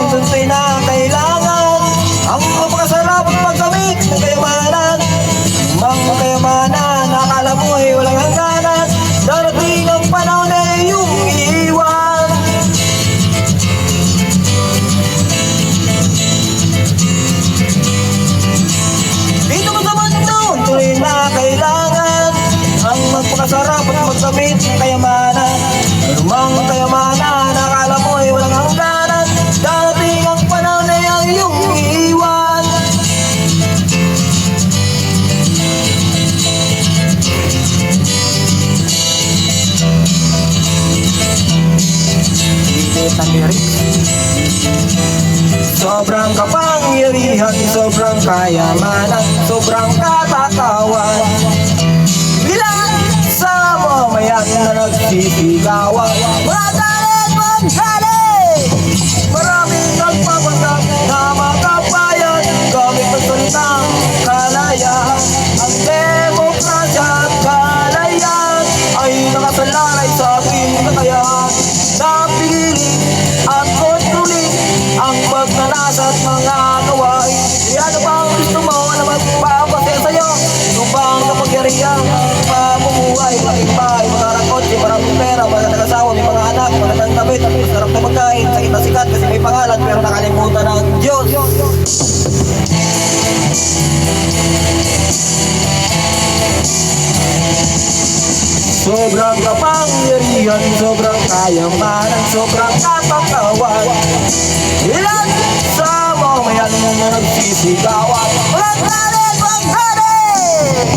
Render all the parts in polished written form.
tunay na kailangan. Ang mapakasarap at pagkamit ng kayamanan. Mga kayamanan, nakala mo ay walang hangganan. Darating ang panahon na iyong iiwan. Dito mo sa mundo, tunay na kailangan. Ang magpakasarap at magkamit ng kayamanan. Mga kayamanan, nakala mo ay walang hangganan. Darating ang panahon na iyong iiwan. Sobrang kapangyarihan, sobrang kayamanan, sobrang katakawan. Bilang sa mamayan na nagsisigawan. Magalit, magalit! Maraming nagpapanggap na makabayan. Gamit ang salitang kalayaan. Ang demokrasya at kalayaan ay nakasalalay sa ating kakayahan. Napili at kontrolin ang pagnalas at mga gawain. Ano bang gusto mo na magpapasaya sa'yo? Ito bang kapagyarihan? Pamumuhay, malaking bahay, mga kotse, maraming pera, mga nag-asawa, may mga anak, magandang damit, masarap na pagkain, sakit na sikat kasi may pangalan pero nakalimutan ng Diyos. Sobrang kapangyarihan, sobrang kayamanan, sobrang katakawan. Ilan sa mamayan na nagsisigawan. Magalit, magalit!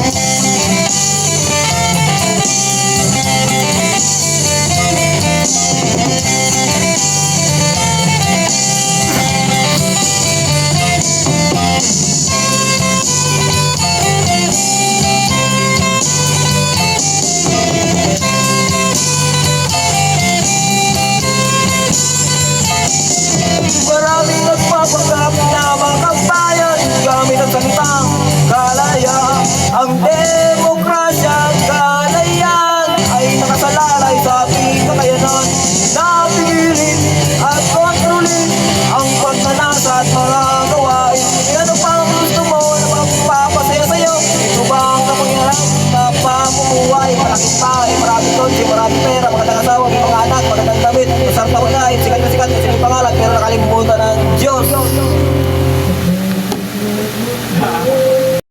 Maraming nagpapanggap na makabayan. Gamit ang salitang kalayaan. Ang demokrasya at kalayaan ay nakasalalay sa ating kakayanan. Napili at kontrolin ang pagnanasa at mga gawain. Ano pang gusto mo na magpapasaya sa'yo? Ito ba ang kapangyarihan na pamumuhay? Malaking bahay, maraming kotse, maraming pera, magandang asawa, may mga anak, magandang damit, masarap na pagkain, sikat na sikat kasi may pangalan pero nakalimutan ng Diyos.